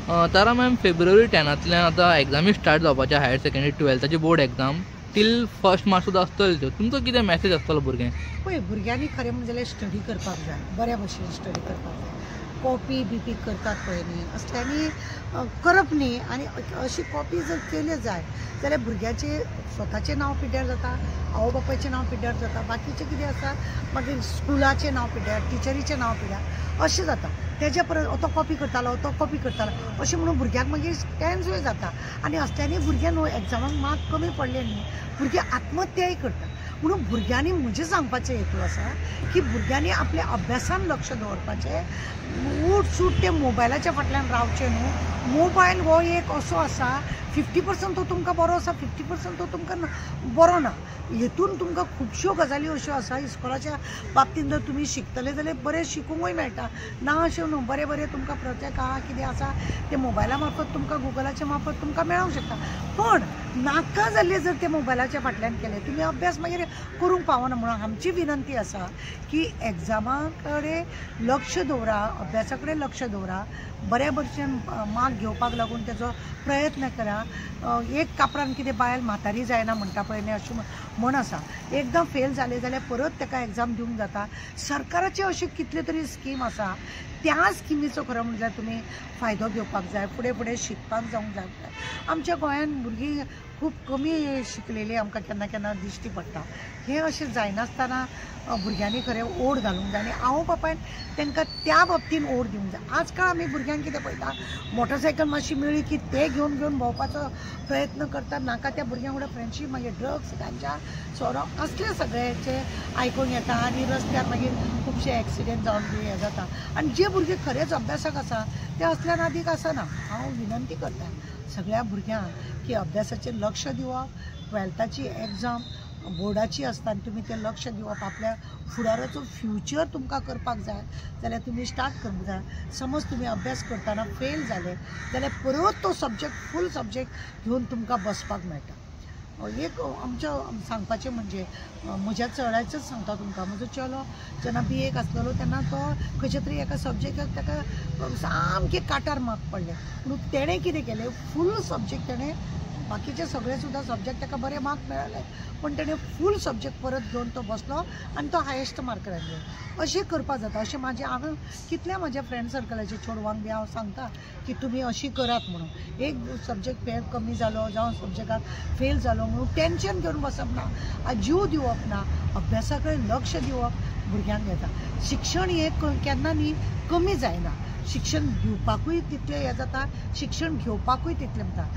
तारा ma'am फेब्रुवारी 10 आता एग्जामी स्टार्ट जावपाचे higher secondary 12th board exam टील 1 मार्च सुद्दां आसतली त्यो तुमचो कितें मॅसेज आसतलो भुरग्यांक? पळय भुरग्यांनी खरें म्हणजे जाल्यार स्टडी करपाक जाय, बऱ्या भशेन स्टडी करपाक जाय. कॉपी बिपी करतात पळय न्ही असल्यांनी करप न्ही. आनी अशी कॉपी जर केल्यो जाय जाल्यार भुरग्याचें स्वताचें नांव पिड्ड्यार जाता, आवय बापायचें नांव पिड्ड्यार जाता, बाकीचें कितें आसा मागीर स्कुलाचें नांव पिड्ड्यार, टिचरीचें नांव पिड्ड्यार अशें जाता. तेजे परस तो कॉपी करतालो तो कॉपी करतालो अशें म्हणून भुरग्यांक मागीर टेन्सूय जाता. आनी असल्यांनी भुरग्यां न्हू एग्जामाक मार्क कमी पडले न्ही भुरगे आत्महत्याय करतात. म्हणून भुरग्यांनी म्हजें सांगपाचें हेतू आसा की भुरग्यांनी आपल्या अभ्यासान लक्ष दवरपाचें. उठ सूट ते मोबायलाच्या फाटल्यान रावचें न्हू. मोबायल हो एक असो आसा 50% तो तुमकां बरो आसा, 50% तो तुमकां बरो ना. हेतून तुमकां खुबश्यो गजाली अश्यो आसा इस्कोलाच्या बाबतींत जर तुमी शिकतले जाल्यार बरें शिकूंकूय मेळटा. ना अशें न्हू, बरें बरें तुमकां प्रोजेक्ट आहा कितें आसा ते मोबायला मार्फत तुमकां गुगलाच्या मार्फत तुमकां मेळोंक शकता. पण नाका जाल्ले जर ते मोबायलाच्या फाटल्यान केले तुमी अभ्यास मागीर करूंक पावना. म्हणून आमची विनंती आसा की एग्जामा कडेन लक्ष दवरा, अभ्यासा कडेन लक्ष दवरा, बऱ्या भशेन मार्क घेवपाक लागून तेजो प्रयत्न करा. एक कापरान कितें बायल म्हातारी जायना म्हणटा पळय न्ही अशी म्हण आसा. एकदां फेल जाले जाल्यार परत ताका एग्जाम दिवंक जाता. सरकाराचे अशे कितले तरी स्कीम आसा त्या स्किमीचो खरो म्हणजे तुमी फायदो घेवपाक जाय. फुडें फुडें शिकपाक जावंक जाय. आमच्या गोंयांत भुरगीं खूब कमी शिकलेली आमकां केन्ना केन्ना दिश्टी पडटा. हें अशें जायनासतना भुरग्यांनी खरें ओड घालूंक जाय आनी आवय बापायन तांकां त्या बाबतीन ओड दिवंक जाय. आजकाल आमी भुरग्यांक कितें पळयता मोटरसायकल मातशी मेळ्ळी की ते घेवन घेवन भोंवपाचो प्रयत्न करतात. नाका त्या भुरग्यां वांगडा फ्रेंडशीप मागीर ड्रग्स गांजा सोरो असले सगळ्याचे आयकूंक येता आनी रस्त्यार मागीर खुबशे एक्सिडेंट जावन बी हें जाता. आनी जे भुरगे खरेंच अभ्यासाक आसा ते असल्या नादीक आसना. हांव विनंती करतां सगळ्या भुरग्यांक की अभ्यासाचेर लक्ष दिवप. 12थाची एग्जाम बोर्डाची आसता आनी तुमी तें लक्ष दिवप. आपल्या फुडाराचो फ्युचर तुमकां करपाक जाय जाल्यार तुमी स्टार्ट करूंक जाय. समज तुमी अभ्यास करतना फेल जाले जाल्यार परत तो सब्जेक्ट फूल सब्जेक्ट घेवन तुमकां बसपाक मेळटा. एक आमचें सांगपाचें म्हणजे म्हज्या चडाचेंच सांगता तुमकां. म्हजो चलो जेन्ना BA आसलेलो तेन्ना तो खंयच्या तरी एका सब्जेक्टाक ताका सामके काटार मार्क पडले. पूण तेणें कितें केलें फूल सब्जेक्ट तेणें बाकीचे सगळे सुद्दां सब्जेक्ट ताका बरे मार्क मेळ्ळे पण तेणें फूल सब्जेक्ट परत घेवन तो बसलो आनी तो हायेस्ट मार्क रावलो. अशें करपाक जाता. अशें म्हाजें हांवें कितल्या म्हाज्या फ्रेंड सर्कलाच्या चेडवांक बी हांव सांगता की तुमी अशी करात म्हणून. एक सब्जेक्ट कमी जालो जावं सब्जेक्टाक फेल जालो म्हणून टेन्शन घेवन बसप ना, जीव दिवप ना, अभ्यासा कडेन लक्ष दिवप भुरग्यांक येता. शिक्षण हें केन्ना न्ही कमी जायना. शिक्षण दिवपाकूय तितलें हें जाता, शिक्षण घेवपाकूय तितलें जाता.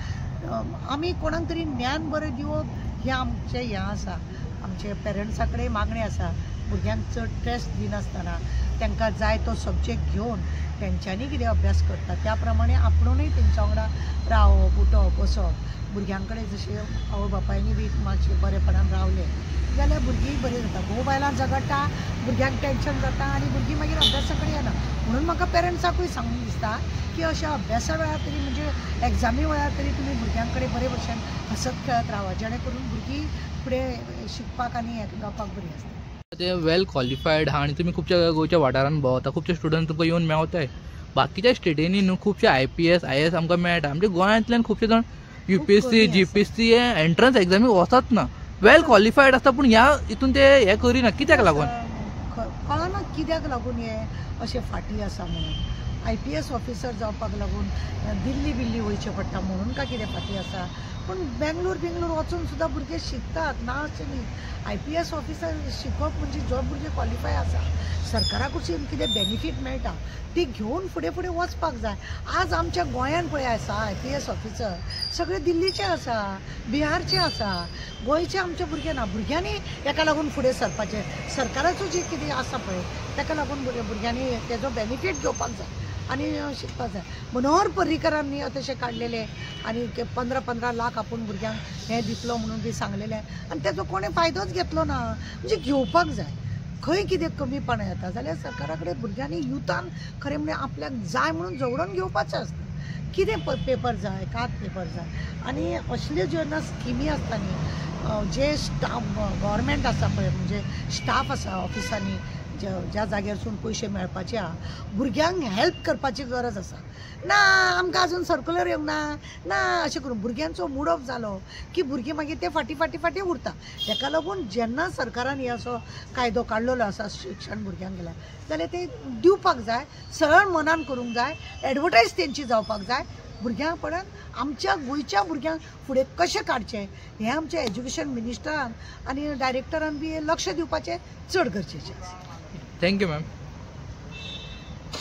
आमी कोणाक तरी ज्ञान बरें दिवप हें आमचें हें आसा. आमचे पेरंट्सा कडेन मागणी आसा भुरग्यांक चड स्ट्रेस दिनासतना तांकां जाय तो सब्जेक्ट घेवन तेंच्यांनी कितें अभ्यास करता त्या प्रमाणे आपुणूय तेंच्या वांगडा रावप उठप बसप. भुरग्यां कडेन जशें आवय बापायनी बी मातशें बरेपणान रावले जाल्यार भुरगीं बरीं जाता. मोबायलार झगडटा भुरग्यांक टेन्शन जाता आनी भुरगीं मागीर अभ्यासा कडेन येना. म्हणून म्हाका पेरंट्साकूय सांगूंक दिसता की अशा अभ्यासा वेळार तरी म्हणजे एग्जामी वेळार तरी तुमी भुरग्यां कडेन बरे भशेन हसत खेळत रावा जेणे करून भुरगीं फुडें शिकपाक आनी हें जावपाक बरीं आसता. ते वेल क्वॉलिफायड आहा आनी तुमी खुबशा गोंयच्या वाठारांत भोंवता, खुबशे स्टुडंट तुमकां येवन मेवताय. बाकीच्या स्टेटींनी न्हू खुबशे IPS IAS आमकां मेळटा. म्हणजे गोंयांतल्यान खुबशे जाण UPSC GPSC एंट्रन्स एग्जामीक वचत ना. वेल क्वॉलिफायड आसता पूण ह्या हितून ते हें करिना. कित्याक लागून कळना कित्याक लागून हे अशें फाटी आसा म्हणून. IPS ऑफिसर जावपाक लागून दिल्ली बिल्ली वयचें पडटा म्हणून काय कितें फाटी आसा. पण बेंगलोर वचून सुद्दां भुरगे शिकतात ना अशें न्ही. IPS ऑफिसर शिकप म्हणजे जो भुरगे क्वॉलिफाय आसा सरकाराकडसून कितें बेनिफीट मेळटा ती घेवन फुडें फुडें वचपाक जाय. आज आमच्या गोंयांत पळय आसा IPS ऑफिसर सगळे दिल्लीचे आसा, बिहारचे आसा, गोंयचे आमचे भुरगे ना. भुरग्यांनी हेका लागून फुडें सरपाचें. सरकाराचो जी कितें आसा पळय ताका लागून भुरग्यांनी तेजो बेनिफीट घेवपाक जाय आनी शिकपाक जाय. मनोहर पर्रीकरांनी तशें काडलेले आनी 15-15 लाख आपूण भुरग्यांक हें दितलो म्हणून बी सांगलेलें आनी तेजो कोणें फायदोच घेतलो ना. म्हणजे घेवपाक जाय. खंय कितें कमीपणां येता जाल्यार सरकारा कडेन भुरग्यांनी युथान खरें म्हणजे आपल्याक जाय म्हणून झगडून घेवपाचें आसता. कितें पेपर जाय कात पेपर जाय आनी असल्यो जेन्ना स्किमी आसता न्ही जे स्टाफ गव्हर्मेंट आसा पळय म्हणजे स्टाफ आसा ऑफिसांनी ज्या जाग्यारसून पयशे मेळपाचे आहा भुरग्यांक हेल्प करपाची गरज आसा ना आमकां अजून सर्क्युलर येवंक ना अशें करून भुरग्यांचो मूड ऑफ जालो की भुरगीं मागीर ते फाटी उरता ताका लागून जेन्ना सरकारान हे असो कायदो काडलेलो आसा शिक्षण भुरग्यांक गेल्यार जाल्यार ते दिवपाक जाय सरळ मनान करूंक जाय एडवर्टायज तेंची जावपाक जाय भुरग्यांक पडन आमच्या गोंयच्या भुरग्यांक फुडें कशें काडचें हें आमच्या एज्युकेशन मिनिस्टरान आनी डायरेक्टरान बी लक्ष दिवपाचें चड गरजेचें आसा. Thank you ma'am.